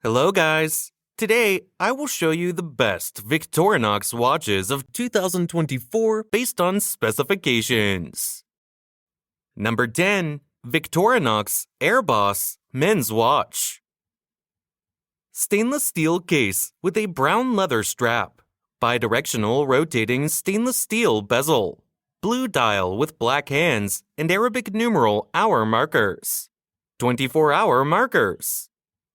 Hello guys! Today, I will show you the best Victorinox watches of 2024 based on specifications. Number 10. Victorinox AirBoss Men's Watch. Stainless steel case with a brown leather strap, bidirectional rotating stainless steel bezel, blue dial with black hands and Arabic numeral hour markers, 24-hour markers.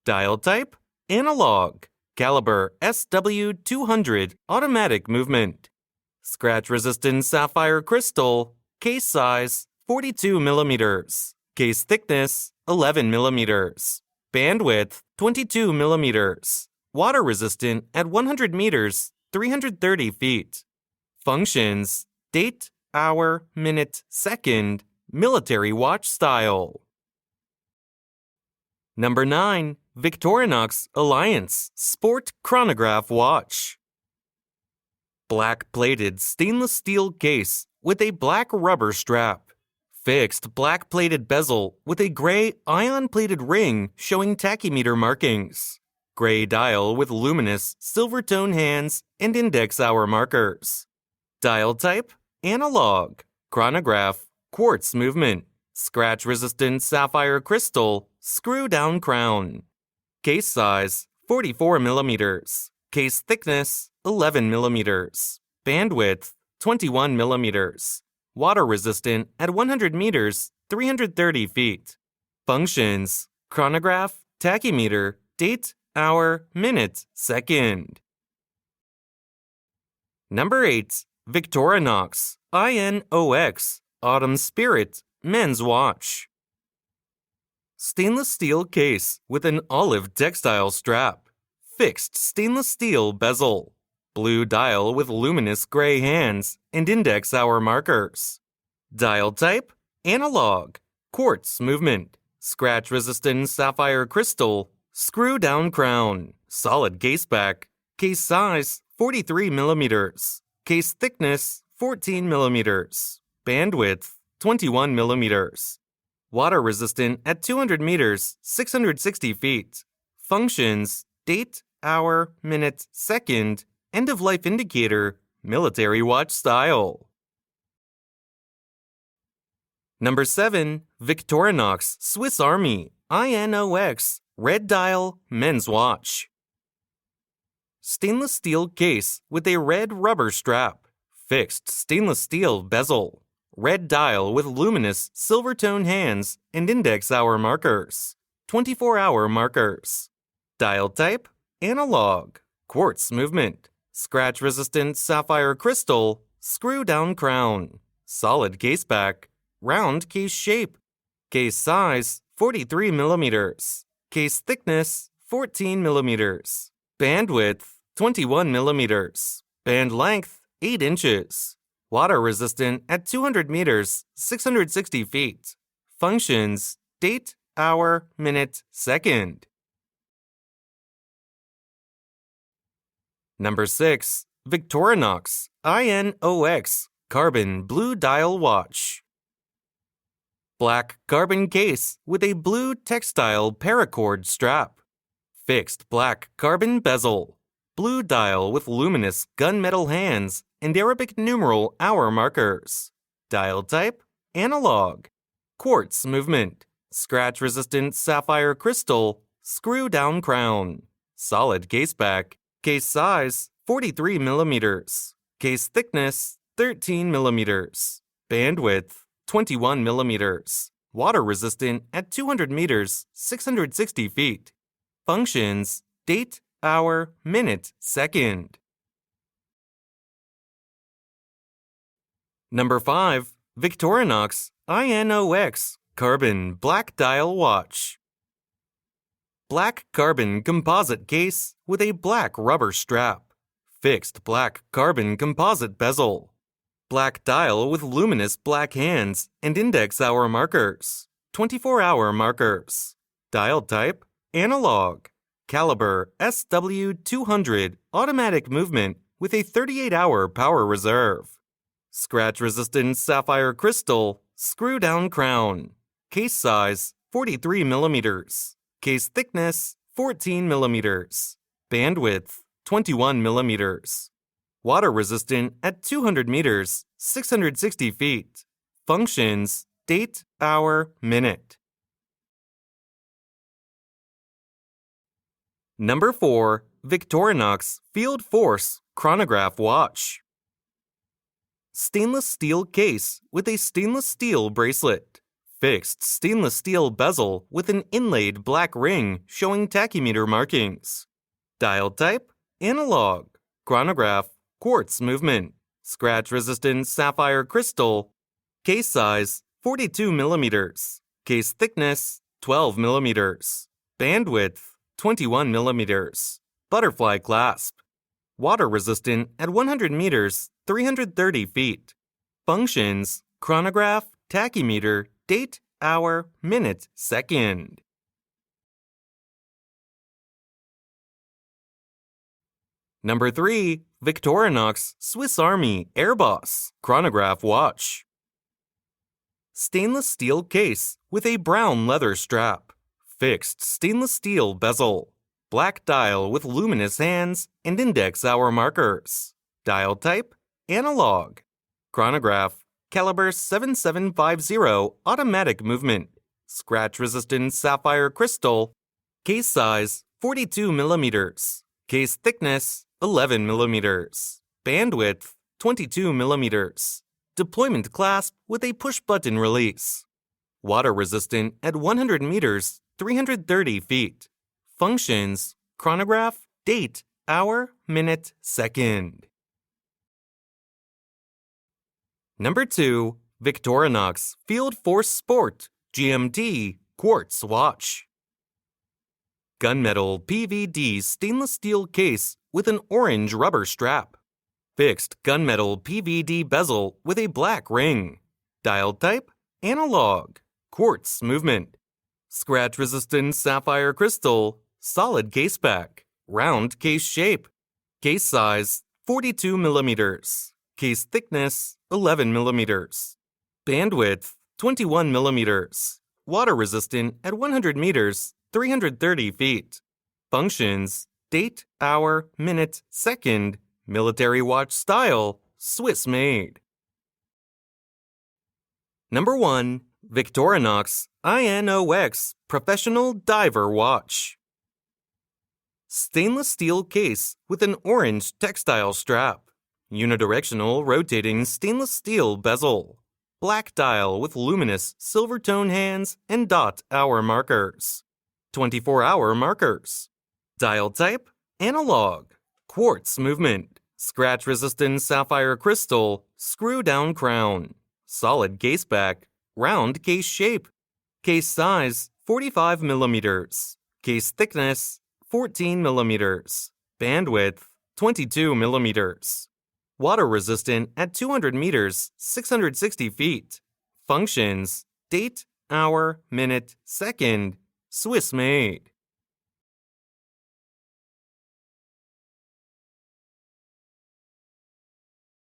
Dial type, analog, caliber SW200 automatic movement. Scratch-resistant sapphire crystal, case size 42 mm, case thickness 11 mm, bandwidth 22 mm, water-resistant at 100 meters, 330 feet. Functions, date, hour, minute, second, military watch style. Number 9. Victorinox Alliance Sport Chronograph Watch. Black-plated stainless steel case with a black rubber strap. Fixed black-plated bezel with a gray ion-plated ring showing tachymeter markings. Gray dial with luminous silver tone hands and index hour markers. Dial type, analog, chronograph, quartz movement, scratch-resistant sapphire crystal, screw-down crown. Case size 44 mm, case thickness 11 mm, bandwidth 21 mm, water resistant at 100 meters, 330 feet. Functions, chronograph, tachymeter, date, hour, minute, second. Number 8. Victorinox I.N.O.X. Autumn Spirit Men's Watch. Stainless steel case with an olive textile strap. Fixed stainless steel bezel. Blue dial with luminous gray hands and index hour markers. Dial type, analog, quartz movement, scratch-resistant sapphire crystal, screw-down crown, solid case back, case size 43 mm, case thickness 14 mm, bandwidth 21 mm. Water resistant at 200 meters, 660 feet. Functions, date, hour, minute, second, end of life indicator, military watch style. Number 7. Victorinox Swiss Army I.N.O.X. Red Dial Men's Watch. Stainless steel case with a red rubber strap. Fixed stainless steel bezel. Red dial with luminous silver tone hands and index hour markers. 24-hour markers. Dial type, analog, quartz movement, scratch-resistant sapphire crystal, screw-down crown, solid case back, round case shape. Case size 43 mm, case thickness 14 mm, bandwidth 21 mm, band length 8 inches. Water resistant at 200 meters, 660 feet. Functions, date, hour, minute, second. Number 6. Victorinox I.N.O.X. Carbon Blue Dial Watch. Black carbon case with a blue textile paracord strap. Fixed black carbon bezel. Blue dial with luminous gunmetal hands and Arabic numeral hour markers. Dial type, analog. Quartz movement, scratch-resistant sapphire crystal, screw-down crown. Solid case back, case size 43 mm, case thickness 13 mm, bandwidth 21 mm, water resistant at 200 meters, 660 feet. Functions, date, hour, minute, second. Number 5. Victorinox I.N.O.X. Carbon Black Dial Watch. Black carbon composite case with a black rubber strap. Fixed black carbon composite bezel. Black dial with luminous black hands and index hour markers. 24-hour markers. Dial type, analog. Caliber SW200 automatic movement with a 38-hour power reserve. Scratch-resistant sapphire crystal, screw-down crown. Case size 43 mm. Case thickness 14 millimeters. Bandwidth, 21 millimeters. Water resistant at 200 meters, 660 feet. Functions, date, hour, minute. Number 4. Victorinox FieldForce Chronograph Watch. Stainless steel case with a stainless steel bracelet. Fixed stainless steel bezel with an inlaid black ring showing tachymeter markings. Dial type, analog. Chronograph, quartz movement. Scratch-resistant sapphire crystal. Case size, 42 millimeters. Case thickness, 12 millimeters. Bandwidth, 21 millimeters. Butterfly clasp. Water resistant at 100 meters, 330 feet. Functions, chronograph, tachymeter, date, hour, minute, second. Number 3. Victorinox Swiss Army AirBoss Chronograph Watch. Stainless steel case with a brown leather strap. Fixed stainless steel bezel. Black dial with luminous hands and index hour markers. Dial type, analog. Chronograph, caliber 7750 automatic movement. Scratch-resistant sapphire crystal. Case size, 42 millimeters. Case thickness, 11 millimeters. Bandwidth, 22 millimeters. Deployment clasp with a push-button release. Water resistant at 100 meters, 330 feet. Functions, chronograph, date, hour, minute, second. Number 2. Victorinox FieldForce Sport GMT Quartz Watch. Gunmetal PVD stainless steel case with an orange rubber strap. Fixed gunmetal PVD bezel with a black ring. Dial type, analog. Quartz movement. Scratch-resistant sapphire crystal. Solid case back. Round case shape. Case size, 42 millimeters. Case thickness, 11 millimeters. Bandwidth, 21 millimeters. Water resistant at 100 meters, 330 feet. Functions, date, hour, minute, second. Military watch style, Swiss made. Number 1. Victorinox I.N.O.X. Professional Diver Watch. Stainless steel case with an orange textile strap. Unidirectional rotating stainless steel bezel. Black dial with luminous silver tone hands and dot hour markers. 24-hour markers. Dial type, analog. Quartz movement. Scratch-resistant sapphire crystal. Screw-down crown. Solid case back. Round case shape. Case size, 45 millimeters. Case thickness, 14 millimeters. Bandwidth, 22 millimeters. Water resistant at 200 meters, 660 feet. Functions, date, hour, minute, second. Swiss made.